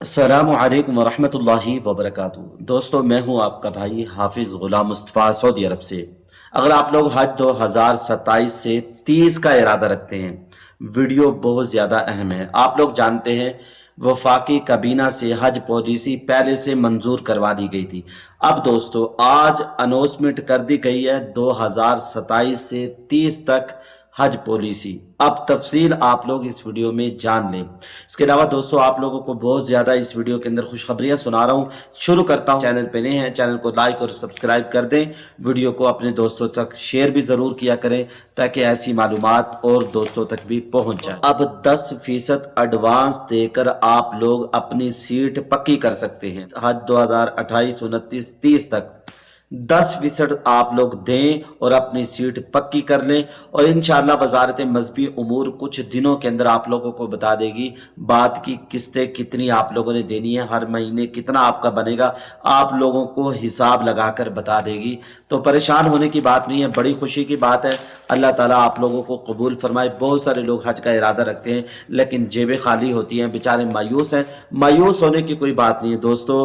अस्सलामु अलैकुम वरहमतुल्लाहि वबरकातुहू। दोस्तों, मैं हूं आपका भाई हाफिज गुलाम मुस्तफ़ा सऊदी अरब से। अगर आप लोग हज 2027 से 30 का इरादा रखते हैं, वीडियो बहुत ज़्यादा अहम है। आप लोग जानते हैं वफाकी काबीना से हज पॉलिसी पहले से मंजूर करवा दी गई थी। अब दोस्तों आज अनाउंसमेंट कर दी गई है 2027 से 30 तक हज पॉलिसी। अब तफसील आप लोग इस वीडियो में जान लें। इसके अलावा दोस्तों आप लोगों को बहुत ज़्यादा इस वीडियो के अंदर खुशखबरियाँ सुना रहा हूँ। शुरू करता हूँ। चैनल पे नए हैं, चैनल को लाइक और सब्सक्राइब कर दें। वीडियो को अपने दोस्तों तक शेयर भी ज़रूर किया करें ताकि ऐसी मालूमात और दोस्तों तक भी पहुँच जाए। अब 10% एडवांस देकर आप लोग अपनी सीट पक्की कर सकते हैं। हज 2028, 29, 30 तक 10% आप लोग दें और अपनी सीट पक्की कर लें और इंशाअल्लाह वजारत मजहबी उमूर कुछ दिनों के अंदर आप लोगों को बता देगी बात की किस्तें कितनी आप लोगों ने देनी है, हर महीने कितना आपका बनेगा, आप लोगों को हिसाब लगाकर बता देगी। तो परेशान होने की बात नहीं है, बड़ी खुशी की बात है। अल्लाह ताला आप लोगों को कबूल फरमाए। बहुत सारे लोग हज का इरादा रखते हैं लेकिन जेबें खाली होती हैं, बेचारे मायूस हैं। मायूस होने की कोई बात नहीं है दोस्तों,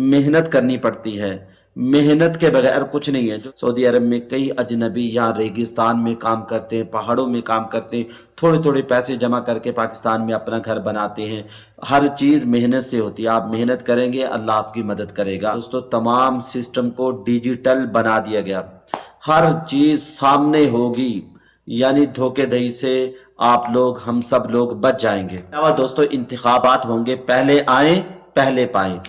मेहनत करनी पड़ती है, मेहनत के बगैर कुछ नहीं है। सऊदी अरब में कई अजनबी यहाँ रेगिस्तान में काम करते हैं, पहाड़ों में काम करते हैं, थोड़े थोड़े पैसे जमा करके पाकिस्तान में अपना घर बनाते हैं। हर चीज़ मेहनत से होती है। आप मेहनत करेंगे, अल्लाह आपकी मदद करेगा। दोस्तों तमाम सिस्टम को डिजिटल बना दिया गया, हर चीज़ सामने होगी, यानी धोखेधड़ी से आप लोग, हम सब लोग बच जाएंगे। दोस्तों इंतखाबात होंगे, पहले आए पहले पाएं।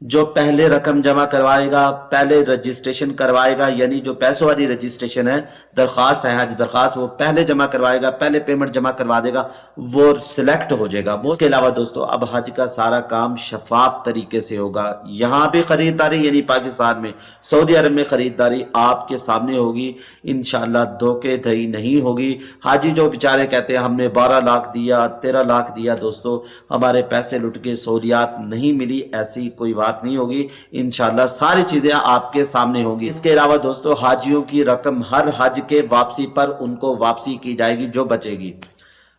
जो पहले रकम जमा करवाएगा, पहले रजिस्ट्रेशन करवाएगा, यानी जो पैसों वाली रजिस्ट्रेशन है, दरख्वास्त है, हज दरख्वास्त, वो पहले जमा करवाएगा, पहले पेमेंट जमा करवा देगा, वो सिलेक्ट हो जाएगा। वो इसके अलावा दोस्तों अब हज का सारा काम शफाफ तरीके से होगा। यहाँ भी खरीदारी यानी पाकिस्तान में, सऊदी अरब में खरीदारी आपके सामने होगी। इंशाअल्लाह धोखेधड़ी नहीं होगी। हाजी जो बेचारे कहते हैं हमने 12 लाख दिया, 13 लाख दिया, दोस्तों हमारे पैसे लुट के सहूलियात नहीं मिली, ऐसी कोई बात नहीं होगी। इंशाअल्लाह सारी चीजें आपके सामने होंगी। इसके अलावा दोस्तों हाजियों की रकम हर हज के वापसी पर उनको वापसी की जाएगी जो बचेगी।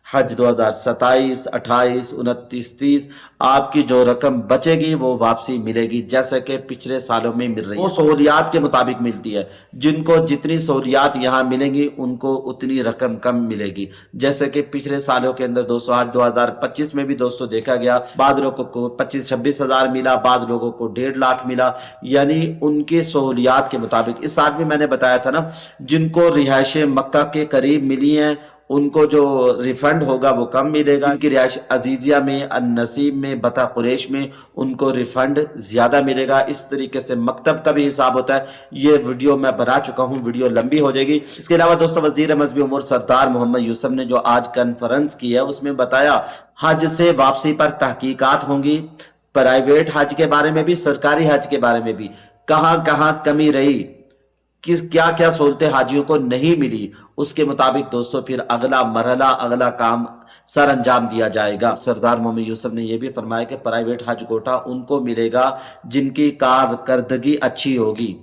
हज 2027, 28, 29, 30 आपकी जो रकम बचेगी वो वापसी मिलेगी, जैसे कि पिछले सालों में मिल रही है। वो सहूलियात के मुताबिक मिलती है। जिनको जितनी सहूलियात यहाँ मिलेंगी उनको उतनी रकम कम मिलेगी। जैसे कि पिछले सालों के अंदर दोस्तों आज 2025 में भी दोस्तों देखा गया, बाद लोगों को 25-26 हज़ार मिला, बाद लोगों को 1.5 लाख मिला, यानी उनकी सहूलियात के मुताबिक। इस साल भी मैंने बताया था ना, जिनको रिहाइश मक्का के करीब मिली हैं उनको जो रिफंड होगा वो कम मिलेगा। इनकी रिहाइश अजीजिया में, नसीब में, बता कुरैश में, उनको रिफंड ज्यादा मिलेगा। इस तरीके से मकतब का भी हिसाब होता है। ये वीडियो मैं बना चुका हूँ, वीडियो लंबी हो जाएगी। इसके अलावा दोस्तों वजीर मजहबी उमूर सरदार मोहम्मद यूसुफ ने जो आज कॉन्फ्रेंस की है उसमें बताया हज से वापसी पर तहकीकात होंगी, प्राइवेट हज के बारे में भी, सरकारी हज के बारे में भी, कहाँ कहाँ कमी रही, किस क्या क्या सहूलतें हाजियों को नहीं मिली, उसके मुताबिक दोस्तों फिर अगला मरहला, अगला काम सर अंजाम दिया जाएगा। सरदार मोहम्मद यूसुफ ने यह भी फरमाया कि प्राइवेट हज कोटा उनको मिलेगा जिनकी कारकर्दगी अच्छी होगी,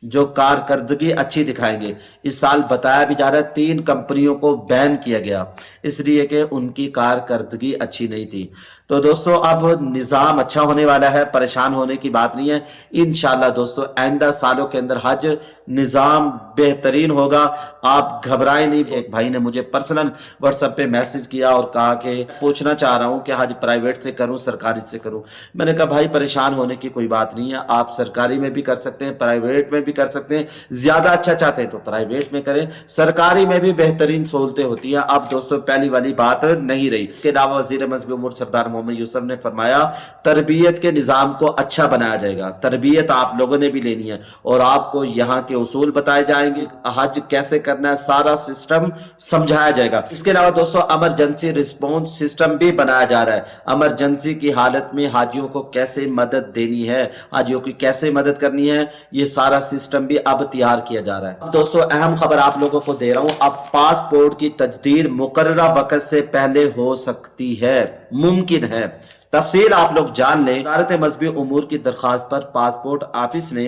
जो कारकर्दगी अच्छी दिखाएंगे। इस साल बताया भी जा रहा है 3 कंपनियों को बैन किया गया इसलिए कि उनकी कारकर्दगी अच्छी नहीं थी। तो दोस्तों अब निज़ाम अच्छा होने वाला है, परेशान होने की बात नहीं है। इंशाअल्लाह दोस्तों आइंदा सालों के अंदर हज निज़ाम बेहतरीन होगा, आप घबराएं नहीं। एक भाई ने मुझे पर्सनल व्हाट्सएप पे मैसेज किया और कहा कि पूछना चाह रहा हूं कि हज प्राइवेट से करूं सरकारी से करूं। मैंने कहा भाई परेशान होने की कोई बात नहीं है, आप सरकारी में भी कर सकते हैं, प्राइवेट में भी कर सकते हैं। ज्यादा अच्छा चाहते हैं तो प्राइवेट में करें, सरकारी में भी बेहतरीन सहूलतें होती हैं। अब दोस्तों पहली वाली बात नहीं रही। इसके अलावा वजीर मजहबी उमूर सरदार मोहम्मद यूसुफ ने फरमाया तरबियत के निजाम को अच्छा बनाया जाएगा। तरबियत आप लोगों ने भी लेनी है और आपको यहाँ के उसूल बताए जाएंगे, हज कैसे करना है, सारा सिस्टम समझाया जाएगा। इसके अलावा दोस्तों इमरजेंसी रिस्पॉन्स सिस्टम भी बनाया जा रहा है। इमरजेंसी की हालत में हाजियों को कैसे मदद देनी है, हाजियों की कैसे मदद करनी है, ये सारा सिस्टम भी अब तैयार किया जा रहा है। अब दोस्तों अहम खबर आप लोगों को दे रहा हूं, अब पासपोर्ट की तजदीद मुकर्ररा वक्त से पहले हो सकती है, मुमकिन है। तफसील आप लोग जान लें। वजारत मजहबी उमूर की दरखास्त पर पासपोर्ट ऑफिस ने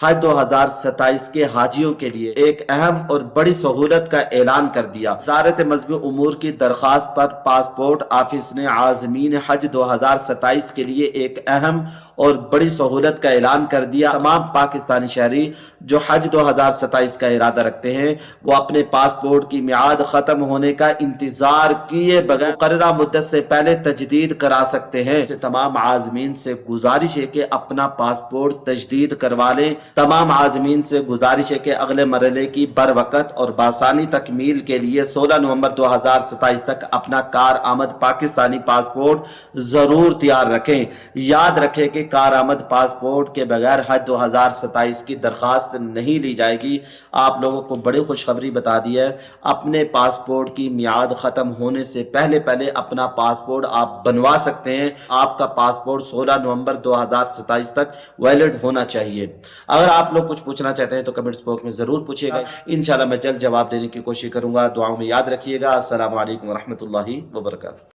हज 2027 के हाजियों के लिए एक अहम और बड़ी सहूलत का ऐलान कर दिया। वजारत मजहबी उमूर की दरखास्त पर पासपोर्ट ऑफिस ने आज़मीन हज 2027 के लिए एक अहम और बड़ी सहूलत का ऐलान कर दिया। तमाम पाकिस्तानी शहरी जो हज 2027 का इरादा रखते हैं वो अपने पासपोर्ट की मियाद खत्म होने का इंतजार किए बगैर मुकर्ररा मुद्दत से पहले तजदीद करा सकते हैं। तमाम आज़मीन से गुजारिश है कि अपना पासपोर्ट तजदीद करवा लें। तमाम आज़मीन से गुजारिश है कि अगले मरहले की बर वक़्त और बासानी तकमील के लिए 16 नवंबर 2027 तक अपना कार आमद पाकिस्तानी पासपोर्ट जरूर तैयार रखें। याद रखें कि कार आमद पासपोर्ट के बगैर हज 2027 की दरखास्त नहीं ली जाएगी। आप लोगों को बड़ी खुशखबरी बता दी है, अपने पासपोर्ट की मियाद खत्म होने से पहले पहले अपना पासपोर्ट आप बनवा सकते हैं। आपका पासपोर्ट 16 नवंबर 2027 तक वैलिड होना चाहिए। अगर आप लोग कुछ पूछना चाहते हैं तो कमेंट्स बॉक्स में जरूर पूछिएगा, इंशाल्लाह मैं जल्द जवाब देने की कोशिश करूंगा। दुआओं में याद रखिएगा। अस्सलाम वालेकुम व रहमतुल्लाहि व बरकातहू।